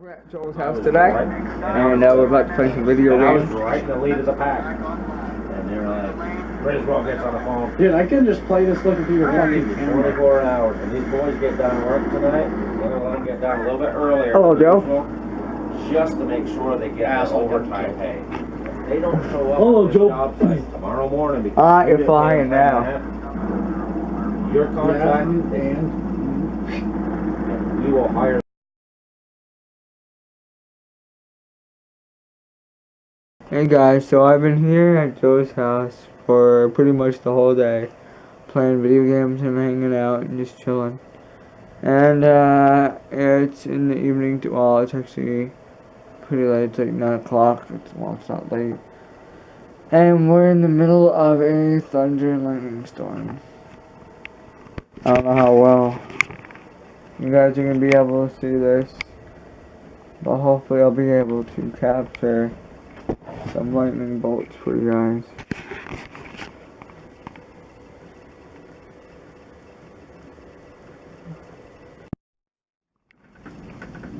We're at Joel's house today, and we're about to play some video games. I was right in the lead of the pack, and they're like, Griswold gets on the phone. Dude, I can just play this looking through your fucking camera. 24 hours, and these boys get done work tonight. We're gonna let them get done a little bit earlier. Hello, Joe. Just to make sure they get their overtime pay. If they don't show up Hello, at the Joe. job site tomorrow morning because You're flying now. Your contract, and we will hire. Hey guys, so I've been here at Joe's house for pretty much the whole day, playing video games and hanging out and just chilling. And it's in the evening. Well, it's actually pretty late. It's like 9 o'clock. Well, it's not late. And we're in the middle of a thunder and lightning storm. I don't know how well you guys are gonna be able to see this, but hopefully I'll be able to capture some lightning bolts for you guys.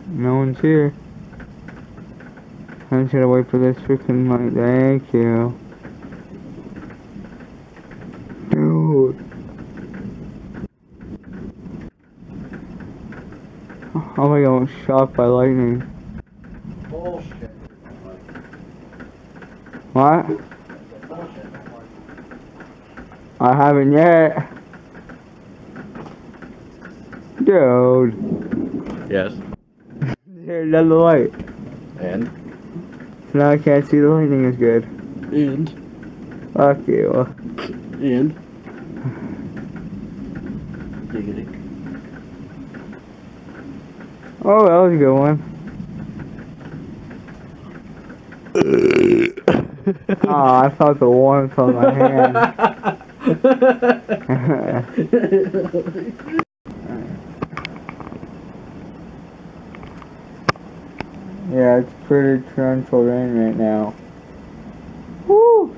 No one's here. I just gotta wait for this freaking light. Thank you. Dude. Oh my god, I'm shot by lightning. bullshit. What? I haven't yet. Dude. Yes. There's another light. And? So now I can't see the lightning as good. And Fuck you. diggity. Oh, that was a good one. Oh, I felt the warmth on my hand. Yeah, it's pretty torrential rain right now. Woo!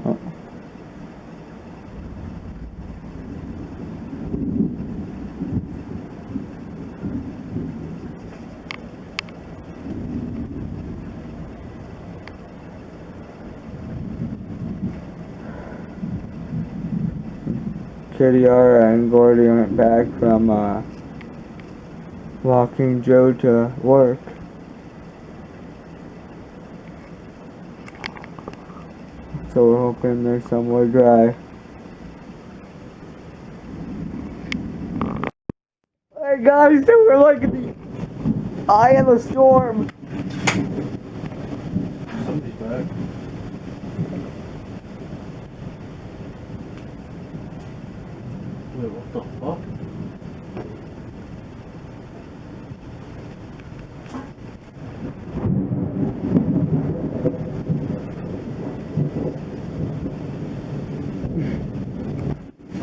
Oh. Kadiara and Gordy went back from walking Joe to work. So we're hoping they're somewhere dry. Hey guys, so we're like in the eye of a storm. Somebody's back. Wait, what the fuck?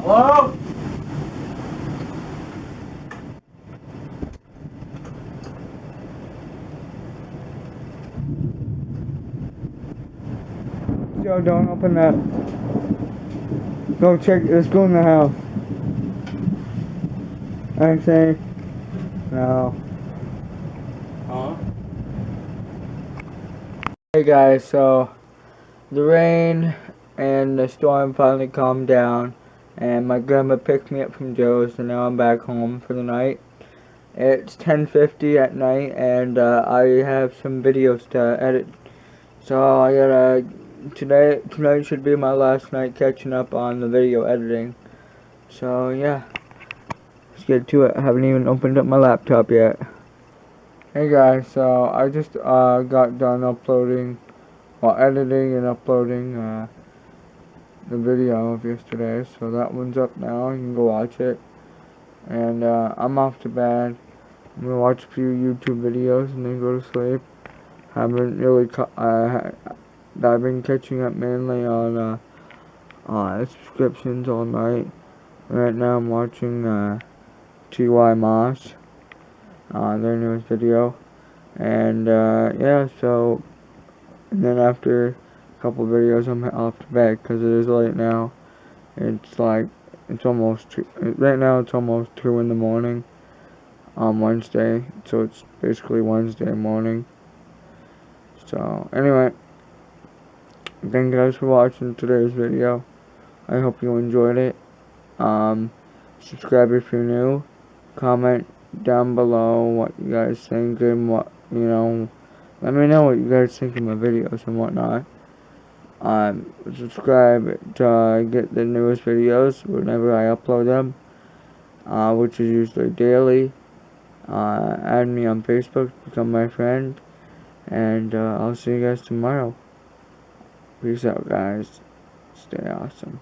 Hello? Joe, don't open that. Go check, let's go in the house. I'm saying, no. Huh? Hey guys, so the rain and the storm finally calmed down, and my grandma picked me up from Joe's, and now I'm back home for the night. It's 10:50 at night, and I have some videos to edit. So I gotta tonight should be my last night catching up on the video editing. So yeah, let's get to it. I haven't even opened up my laptop yet. Hey guys, so I just got done uploading, editing and uploading the video of yesterday. So that one's up now. You can go watch it. And I'm off to bed. I'm gonna watch a few YouTube videos and then go to sleep. Haven't really I've been catching up mainly on subscriptions all night. Right now I'm watching T.Y. Moss, their newest video, and yeah. So, and then after a couple videos, I'm off to bed because it is late now. It's like It's almost 2, right now it's almost 2 in the morning on Wednesday, so it's basically Wednesday morning. So, anyway, thank you guys for watching today's video. I hope you enjoyed it. Subscribe if you're new. Comment down below what you guys think and what, let me know what you guys think of my videos and whatnot. Subscribe to get the newest videos whenever I upload them, which is usually daily. Add me on Facebook, become my friend, and I'll see you guys tomorrow. Peace out, guys. Stay awesome.